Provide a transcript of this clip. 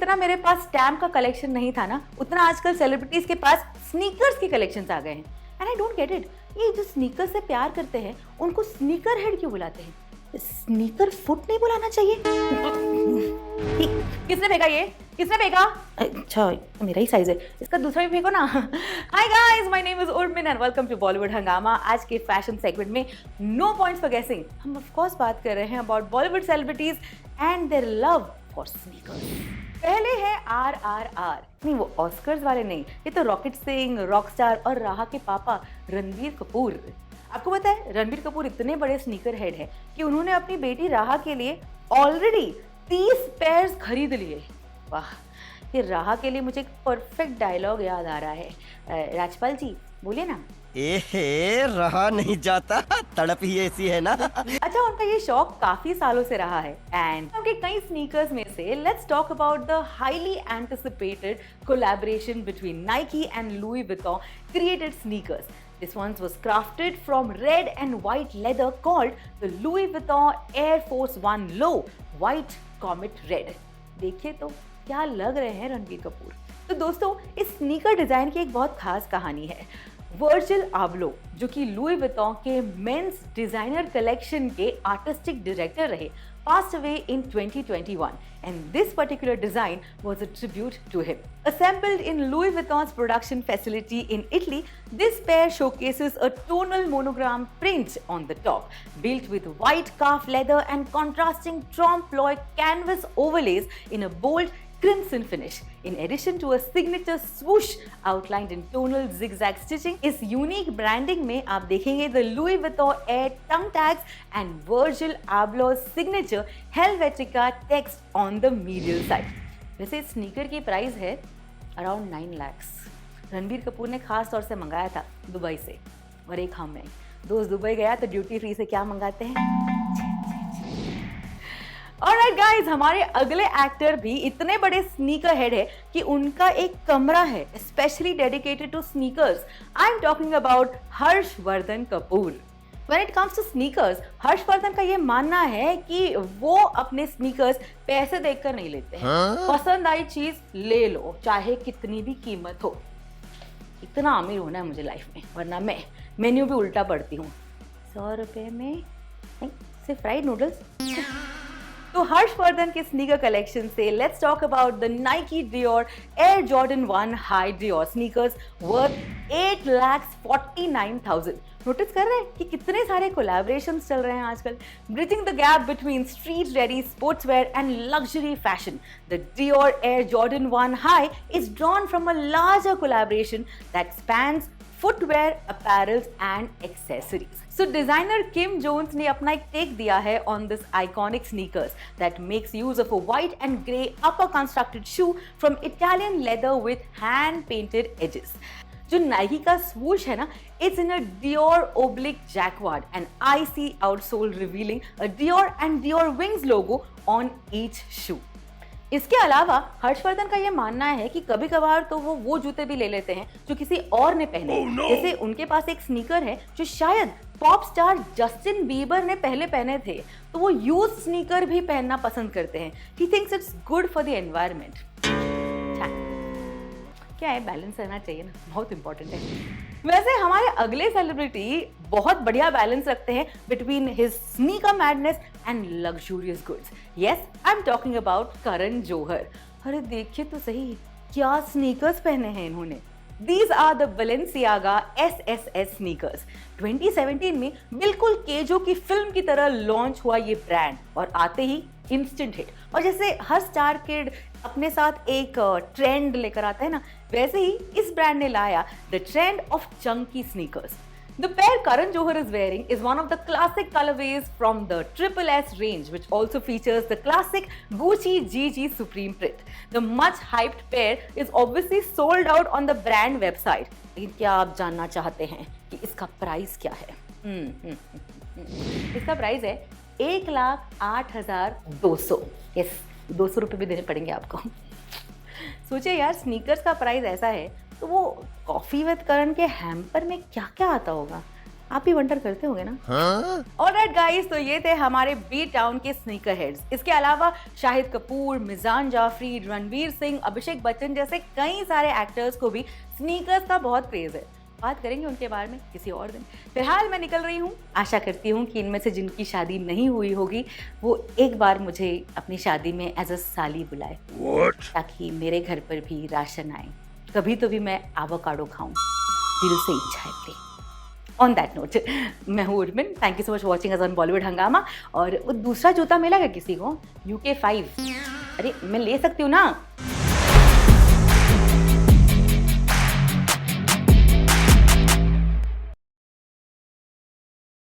जितना मेरे पास स्टैम्प का कलेक्शन नहीं था ना, उतना आजकल सेलिब्रिटीज के पास स्नीकर्स के कलेक्शंस आ गए हैं। And I don't get it, ये जो स्नीकर से प्यार करते हैं उनको स्नीकर हेड क्यों बुलाते हैं? स्नीकर फुट नहीं बुलाना चाहिए। किसने फेंका ये? किसने फेंका? अच्छा मेरा ही साइज है, इसका दूसरा भी फेंको ना। Hi guys, my name is Urmin and welcome to Bollywood Hungama. आज के फैशन सेगमेंट में नो पॉइंट्स फॉर गेसिंग हम ऑफ कोर्स बात कर रहे हैं about Bollywood celebrities and their love for sneakers. पहले है RRR, नहीं वो ऑस्कर्स वाले नहीं, ये तो रॉकेट सिंह, रॉकस्टार और राहा के पापा रणबीर कपूर। आपको पता है रणबीर कपूर इतने बड़े स्नीकर हेड है कि उन्होंने अपनी बेटी राहा के लिए ऑलरेडी 30 पेयर्स खरीद लिए। वाह, ये राहा के लिए मुझे एक परफेक्ट डायलॉग याद आ रहा है। राजपाल जी बोलिए ना। एहे, रहा नहीं जाता, तड़प ही ऐसी है ना। अच्छा, उनका ये शौक काफी सालों से रहा है एंड उनके कई स्नीकर्स में से let's talk about the highly anticipated collaboration between Nike and Louis Vuitton created sneakers. This one was crafted from red and white leather called the Louis Vuitton Air Force One Low White Comet Red. देखिए तो क्या लग रहे हैं रणबीर कपूर। तो दोस्तों, इस sneaker design की एक बहुत खास कहानी है। वर्जिल आब्लो, जो कि लुई विटॉन के मेंस डिजाइनर कलेक्शन के आर्टिस्टिक डायरेक्टर रहे, passed away in 2021 and this particular design was a tribute to him. Assembled in Louis Vuitton's production facility in Italy, this pair showcases a tonal monogram print on the top, built with white calf leather and contrasting trompe-l'oeil canvas overlays in a bold crimson finish. In addition to a signature swoosh outlined in tonal zigzag stitching, इस unique branding में आप देखेंगे the Louis Vuitton Air tongue tags and Virgil Abloh's signature Helvetica text on the medial side. वैसे इस sneaker की price है around 9 lakhs। Ranbir Kapoor ने खास तौर से मंगाया था दुबई से, और एक मैं दोस्त दुबई गया तो ड्यूटी फ्री से क्या मंगाते हैं। ऑलराइट गाइस, हमारे अगले एक्टर भी इतने बड़े स्नीकर हेड है कि उनका एक कमरा है specially dedicated to sneakers. I am talking about Harshvardhan Kapoor. When it comes to sneakers, Harshvardhan का ये मानना है कि वो अपने स्नीकर्स पैसे देकर नहीं लेते हैं। पसंद आई चीज ले लो, चाहे कितनी भी कीमत हो। इतना अमीर होना है मुझे लाइफ में, वरना मैं मेन्यू भी उल्टा पढ़ती हूँ। 100 रुपए में नहीं, सिर्फ फ्राइड नूडल्स। तो हर्षवर्धन के स्नीकर कलेक्शन से let's talk about the Nike Dior air Jordan 1 high Dior sneakers worth 8,49,000। Notice कर रहे हैं कि कितने सारे कोलैबोरेशंस चल रहे हैं आजकल, bridging the gap between street ready sportswear and luxury fashion. The Dior air Jordan 1 high is drawn from a larger collaboration that spans footwear, apparels and accessories. So designer Kim Jones ने अपना एक take दिया है on this iconic sneakers that makes use of a white and grey upper constructed shoe from Italian leather with hand painted edges. जो Nike का swoosh है ना, it's in a Dior oblique jacquard and icy outsole revealing a Dior and Dior wings logo on each shoe. इसके अलावा हर्षवर्धन का यह मानना है कि कभी कभार तो वो जूते भी ले लेते हैं जो किसी और ने पहने। जैसे उनके पास एक स्नीकर है जो शायद पॉप स्टार जस्टिन बीबर ने पहले पहने थे, तो वो यूज स्नीकर भी पहनना पसंद करते हैं। He thinks it's good for the environment. क्या है, बैलेंस रहना चाहिए ना, बहुत इंपॉर्टेंट है। वैसे हमारे अगले सेलिब्रिटी बहुत बढ़िया बैलेंस रखते हैं between his sneaker madness and luxurious goods. Yes, I am talking about Karan Johar. अरे देखिए तो सही, क्या स्नीकर्स पहने हैं इन्होंने। These are the Balenciaga SSS sneakers. 2017 में बिल्कुल केजो की फिल्म की तरह लॉन्च हुआ ये ब्रांड, और आते ही इंस्टेंट हिट। और जैसे हर स्टार किड अपने साथ एक ट्रेंड लेकर आता है ना, वैसे ही इस ब्रांड ने लाया the trend of Chunky sneakers. The pair Karan Johar is wearing is one of the classic colorways from the Triple S range, which also features the classic Gucci GG Supreme print. The much hyped pair is obviously sold out on the brand website. लेकिन क्या आप जानना चाहते हैं कि इसका price क्या है? इसका प्राइस है 1,08,200। यस, 200 रुपये भी देने पड़ेंगे आपको। सोचिए यार, स्नीकर्स का प्राइस ऐसा है तो वो कॉफी विद करण के हैम्पर में क्या क्या आता होगा। आप भी वंडर करते होंगे ना? हाँ? ऑलराइट गाइस, तो ये थे हमारे बी टाउन के स्नीकर हेड्स। इसके अलावा शाहिद कपूर, मिजान जाफरी, रणवीर सिंह, अभिषेक बच्चन जैसे कई सारे एक्टर्स को भी स्नीकर्स का बहुत क्रेज है। बात करेंगे उनके बारे में किसी और दिन। फिलहाल मैं निकल रही हूँ। आशा करती हूँ कि इनमें से जिनकी शादी नहीं हुई होगी वो एक बार मुझे अपनी शादी में एज अ साली बुलाए, ताकि मेरे घर पर भी राशन आए। कभी तो भी मैं एवोकाडो खाऊं। दिल से इच्छा है प्लीज। ऑन दैट नोट, मैं हूँ Urmin. Thank you so much watching us on Bollywood हंगामा। और वो दूसरा जूता मिला क्या किसी को? UK5? अरे मैं ले सकती हूँ ना।